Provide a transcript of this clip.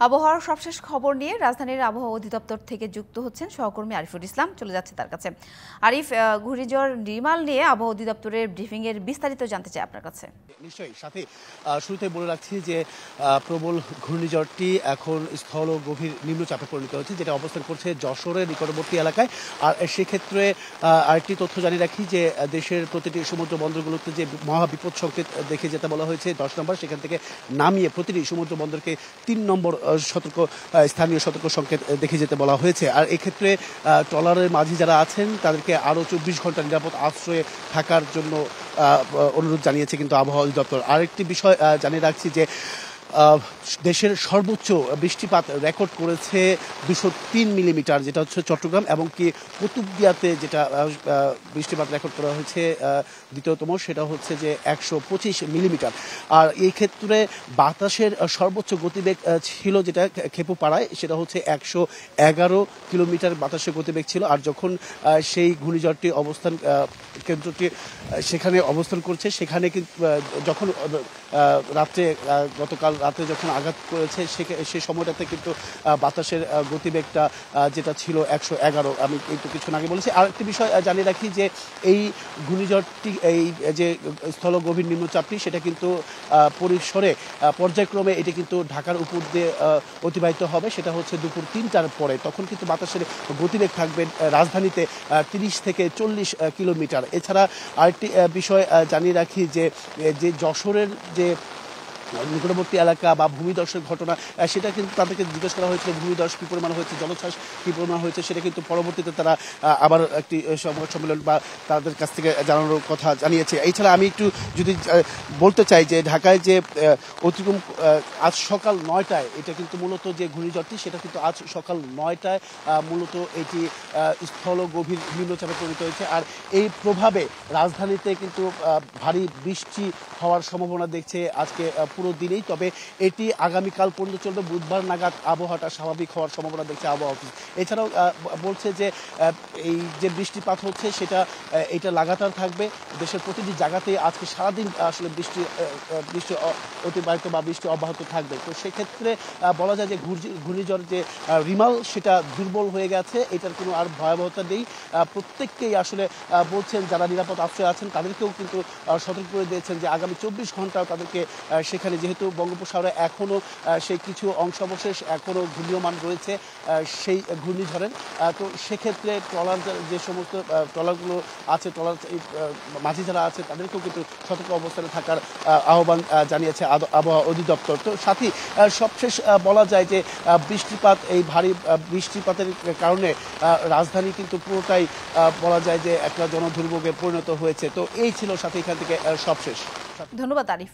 আবহাওয়ার সবশেষ খবর নিয়ে রাজধানীর আবহাওয়া অধিদপ্তর থেকে যুক্ত হচ্ছেন সহকর্মী আরিফুল ইসলাম। চলে যাচ্ছে তার কাছে। আরিফ, ঘূর্ণিঝড় রিমাল নিয়ে আবহাওয়া অধিদপ্তরের ব্রিফিং এর বিস্তারিত জানতে চাই আপনার কাছে। নিশ্চয়ই সাথে শুরুতে বলে রাখছি যে প্রবল ঘূর্ণিঝড়টি এখন স্থল ও গভীর নিম্নচাপে পরিণত হয়েছে, যেটা অবস্থান করছে যশোরের নিকটবর্তী এলাকায়। আর সেক্ষেত্রে আরেকটি তথ্য জানিয়ে রাখি যে দেশের প্রতিটি সমুদ্র বন্দরগুলোতে যে মহা বিপদ সংকেত দেখে যেতে বলা হয়েছে 10 নম্বর, সেখান থেকে নামিয়ে প্রতিটি সমুদ্র বন্দরকে 3 নম্বর স্থানীয় সতর্ক সংকেত দেখে যেতে বলা হয়েছে। আর এক্ষেত্রে ট্রলারের মাঝি যারা আছেন তাদেরকে আরও 24 ঘন্টা নিরাপদ আশ্রয়ে থাকার জন্য অনুরোধ জানিয়েছে কিন্তু আবহাওয়া অধিদপ্তর। আরেকটি বিষয় জানিয়ে রাখছি যে দেশের সর্বোচ্চ বৃষ্টিপাত রেকর্ড করেছে 203 মিলিমিটার, যেটা হচ্ছে চট্টগ্রাম, এবং কি কুতুবদিয়াতে যেটা বৃষ্টিপাত রেকর্ড করা হয়েছে দ্বিতীয়তম, সেটা হচ্ছে যে 125 মিলিমিটার। আর এই ক্ষেত্রে বাতাসের সর্বোচ্চ গতিবেগ ছিল যেটা খেপুপাড়ায়, সেটা হচ্ছে 111 কিলোমিটার বাতাসের গতিবেগ ছিল। আর যখন সেই ঘূর্ণিঝড়টি কেন্দ্রটি সেখানে অবস্থান করছে, সেখানে কিন্তু যখন গতকাল রাতে যখন আঘাত করেছে সেই সময়টাতে কিন্তু বাতাসের গতিবেগটা যেটা ছিল 111, আমি কিন্তু কিছুক্ষণ আগে বলেছি। আর একটি বিষয় জানিয়ে রাখি যে এই ঘূর্ণিঝড়টি, এই যে স্থল গভীর নিম্নচাপটি, সেটা কিন্তু পরিসরে পর্যায়ক্রমে এটি কিন্তু ঢাকার উপর দিয়ে অতিবাহিত হবে। সেটা হচ্ছে দুপুর 3টার পরে। তখন কিন্তু বাতাসের গতিবেগ থাকবে রাজধানীতে 30 থেকে 40 কিলোমিটার। এছাড়া আরেকটি বিষয় জানিয়ে রাখি যে যশোরের যে নিকটবর্তী এলাকা বা ভূমিধসের ঘটনা, সেটা কিন্তু তাদেরকে জিজ্ঞেস করা হয়েছিল ভূমিধস কী পরিমাণ হয়েছে, জলোচ্ছ্বাস কী পরিমাণ হয়েছে, সেটা কিন্তু পরবর্তীতে তারা আবার একটি সংবাদ সম্মেলন বা তাদের কাছ থেকে জানানোর কথা জানিয়েছে। এছাড়া আমি একটু যদি বলতে চাই যে ঢাকায় যে অতিক্রম আজ সকাল 9টায়, এটা কিন্তু মূলত যে ঘূর্ণিঝড়টি, সেটা কিন্তু আজ সকাল 9টায় মূলত এটি স্থল গভীর নিম্নচাপে পরিণত হয়েছে। আর এই প্রভাবে রাজধানীতে কিন্তু ভারী বৃষ্টি হওয়ার সম্ভাবনা দেখছে আজকে পুরো দিনেই। তবে এটি আগামীকাল পর্যন্ত চলবে, বুধবার নাগাদ আবহাওয়াটা স্বাভাবিক হওয়ার সম্ভাবনা দেখছে আবহাওয়া অফিস। এছাড়াও বলছে যে এই যে বৃষ্টিপাত হচ্ছে সেটা এটা লাগাতার থাকবে দেশের প্রতিটি জায়গাতেই। আজকে সারাদিন আসলে বৃষ্টি অতিবাহিত বা বৃষ্টি অব্যাহত থাকবে। তো সেক্ষেত্রে বলা যায় যে ঘূর্ণিঝড় যে রিমাল, সেটা দুর্বল হয়ে গেছে, এটার কোনো আর ভয়াবহতা নেই। প্রত্যেককেই আসলে বলছেন যারা নিরাপদ আশ্রয় আছেন তাদেরকেও কিন্তু সতর্ক করে দিয়েছেন যে আগামী 24 ঘন্টাও তাদেরকে সেখানে, যেহেতু বঙ্গোপসাগরে এখনও সেই কিছু অংশাবশেষ এখনও ঘূর্ণীয়মান রয়েছে সেই ঘূর্ণিঝড়ের, তো সেক্ষেত্রে ট্রলার যে সমস্ত ট্রলারগুলো আছে, ট্রলার মাঝি যারা আছে তাদেরকেও কিন্তু সতর্ক অবস্থানে থাকার আহ্বান জানিয়েছে আবহাওয়া অধিদপ্তর। তো সাথী, সবশেষ বলা যায় যে বৃষ্টিপাত, এই ভারী বৃষ্টিপাতের কারণে রাজধানী কিন্তু পুরোটাই বলা যায় যে একটা জনদুর্ভোগে পরিণত হয়েছে। তো এই ছিল সাথে এখান থেকে সবশেষ। ধন্যবাদ আরিফ।